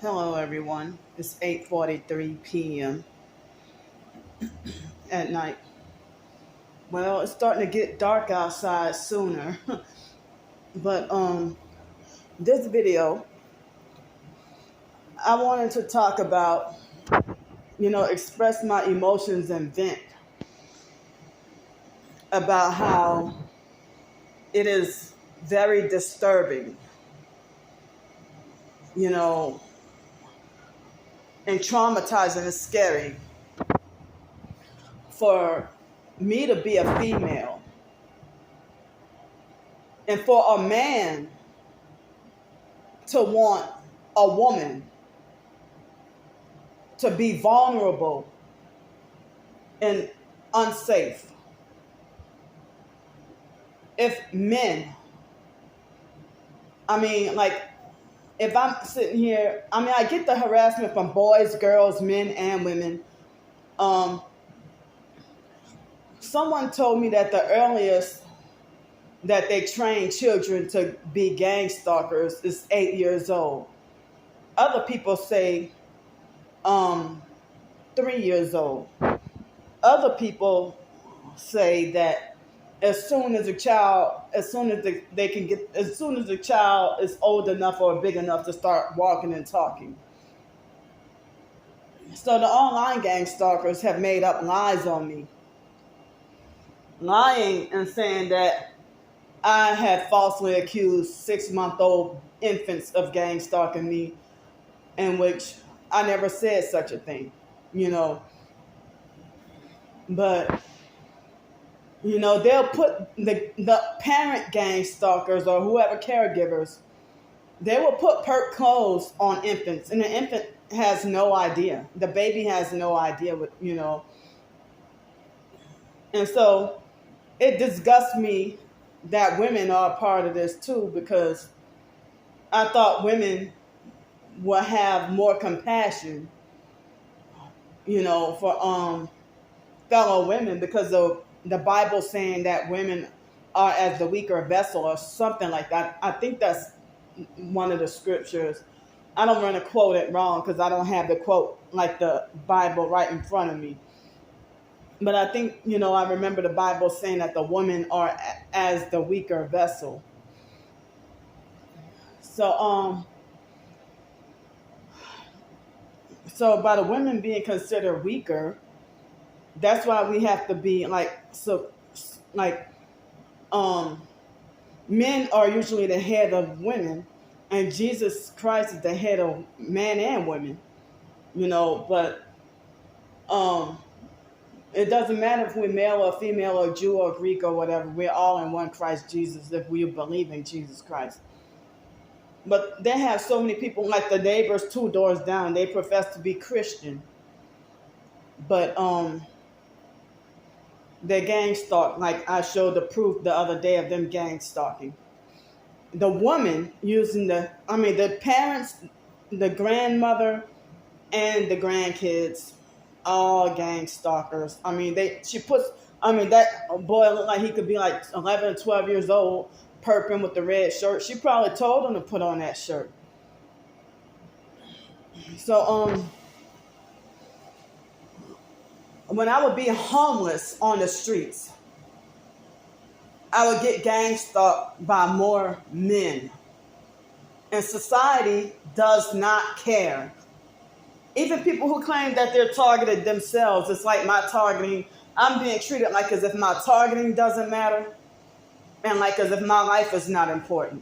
Hello, everyone. It's 8:43 p.m. at night. Well, it's starting to get dark outside sooner, but this video, I wanted to talk about, express my emotions and vent about how it is very disturbing, you know, and traumatizing and scary for me to be a female and for a man to want a woman to be vulnerable and unsafe. If men, like, if I'm sitting here, I get the harassment from boys, girls, men, and women. Um, Someone told me that the earliest that they train children to be gang stalkers is 8 years old. Other people say 3 years old. Other people say that as soon as the child is old enough or big enough to start walking and talking. So the online gang stalkers have made up lies on me, lying and saying that I had falsely accused 6-month-old infants of gang stalking me, in which I never said such a thing, you know. But they'll put the parent gang stalkers or whoever caregivers, they will put perk clothes on infants, and the infant has no idea. The baby has no idea what. And so it disgusts me that women are a part of this too, because I thought women would have more compassion, for fellow women, because of the Bible saying that women are as the weaker vessel or something like that. I think that's one of the scriptures. I don't want to quote it wrong because I don't have the quote like the Bible right in front of me. But I think, I remember the Bible saying that the women are as the weaker vessel. So, so by the women being considered weaker, that's why we have to be like, um, men are usually the head of women, and Jesus Christ is the head of men and women, but um, it doesn't matter if we're male or female or Jew or Greek or whatever. We're all in one Christ Jesus if we believe in Jesus Christ. But they have so many people, like the neighbors 2 doors down, they profess to be Christian, but they gang stalk. Like I showed the proof the other day of them gang stalking. The woman using the parents, the grandmother, and the grandkids, all gang stalkers. That boy looked like he could be like 11 or 12 years old, perping with the red shirt. She probably told him to put on that shirt. So, when I would be homeless on the streets, I would get gang stalked by more men. And society does not care. Even people who claim that they're targeted themselves, it's like my targeting, I'm being treated like as if my targeting doesn't matter, and like as if my life is not important.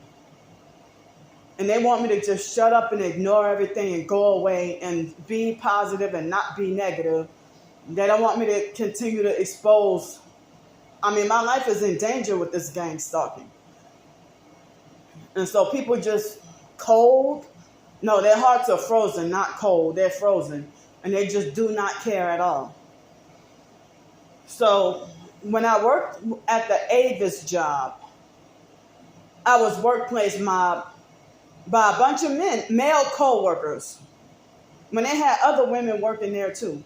And they want me to just shut up and ignore everything and go away and be positive and not be negative. They don't want me to continue to expose. My life is in danger with this gang stalking. And so people just cold. No, their hearts are frozen, not cold. They're frozen. And they just do not care at all. So when I worked at the Avis job, I was workplace mobbed by a bunch of men, male co-workers, when they had other women working there too.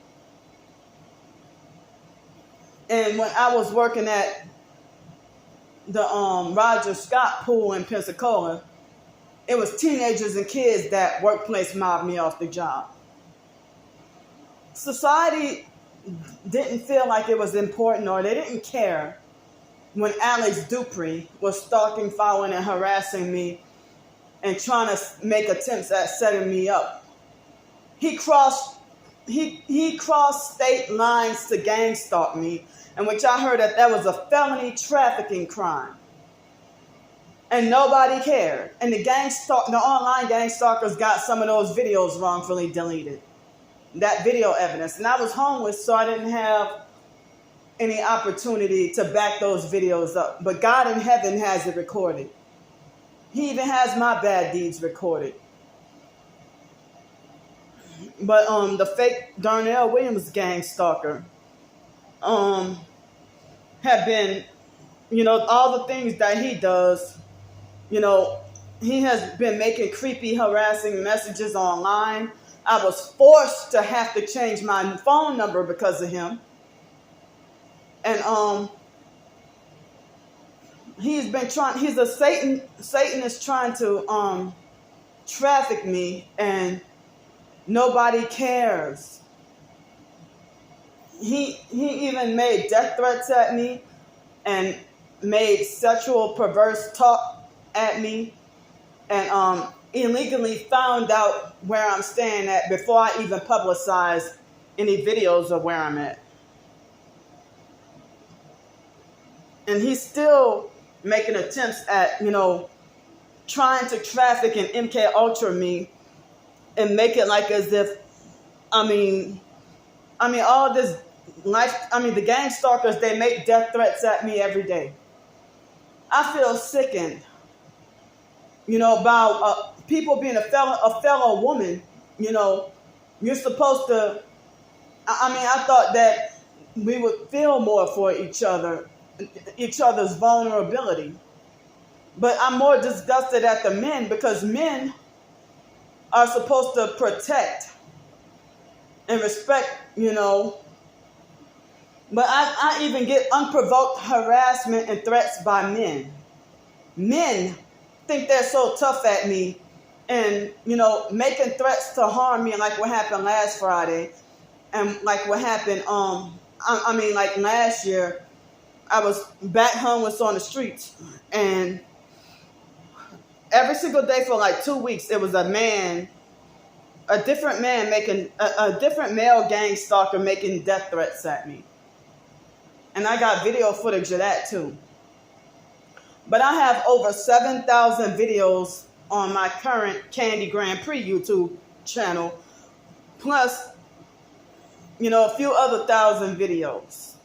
And when I was working at the Roger Scott pool in Pensacola, it was teenagers and kids that workplace mobbed me off the job. Society didn't feel like it was important, or they didn't care when Alex Dupree was stalking, following, and harassing me and trying to make attempts at setting me up. He crossed state lines to gang stalk me, in which I heard that was a felony trafficking crime. And nobody cared. And the online gang stalkers got some of those videos wrongfully deleted. That video evidence. And I was homeless, so I didn't have any opportunity to back those videos up. But God in heaven has it recorded. He even has my bad deeds recorded. But the fake Darnell Williams gang stalker had been, all the things that he does, he has been making creepy, harassing messages online. I was forced to have to change my phone number because of him. And he's a Satanist trying to traffic me, and nobody cares. He even made death threats at me and made sexual perverse talk at me, and illegally found out where I'm staying at before I even publicize any videos of where I'm at. And he's still making attempts at, trying to traffic and MK Ultra me and make it like as if, all this life, the gang stalkers, they make death threats at me every day. I feel sickened, about people being a fellow woman. You're supposed to, I thought that we would feel more for each other's vulnerability. But I'm more disgusted at the men, because men are supposed to protect and respect, But I even get unprovoked harassment and threats by men. Men think they're so tough at me and, making threats to harm me, like what happened last Friday. And like what happened, like last year, I was back homeless on the streets, and every single day for like 2 weeks, it was a different male gang stalker making death threats at me. And I got video footage of that too. But I have over 7,000 videos on my current Candy Grand Prix YouTube channel, plus, a few other 1,000 videos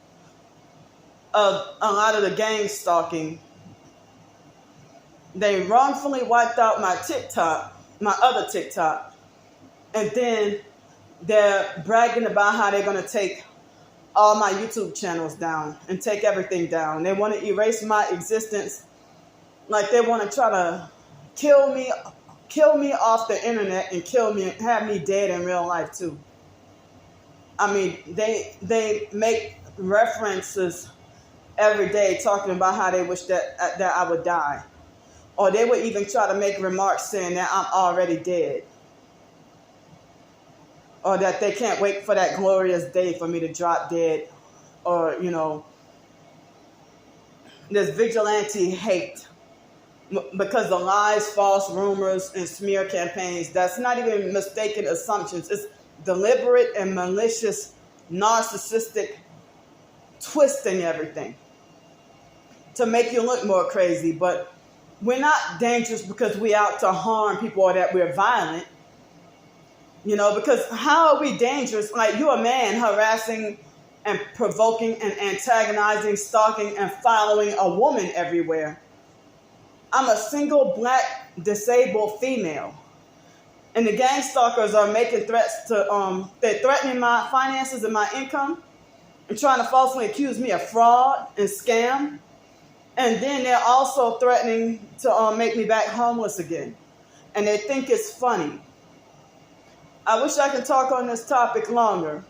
of a lot of the gang stalking. They wrongfully wiped out my other TikTok, and then they're bragging about how they're going to take all my YouTube channels down and take everything down. They want to erase my existence, like they want to try to kill me off the internet and have me dead in real life too. They make references every day talking about how they wish that I would die. Or they would even try to make remarks saying that I'm already dead. Or that they can't wait for that glorious day for me to drop dead. Or, this vigilante hate. Because the lies, false rumors, and smear campaigns, that's not even mistaken assumptions. It's deliberate and malicious, narcissistic twisting everything to make you look more crazy. But we're not dangerous because we're out to harm people or that we're violent. Because how are we dangerous? Like, you're a man harassing and provoking and antagonizing, stalking and following a woman everywhere. I'm a single black disabled female. And the gang stalkers are making threats to, they're threatening my finances and my income and trying to falsely accuse me of fraud and scam. And then they're also threatening to make me back homeless again. And they think it's funny. I wish I could talk on this topic longer,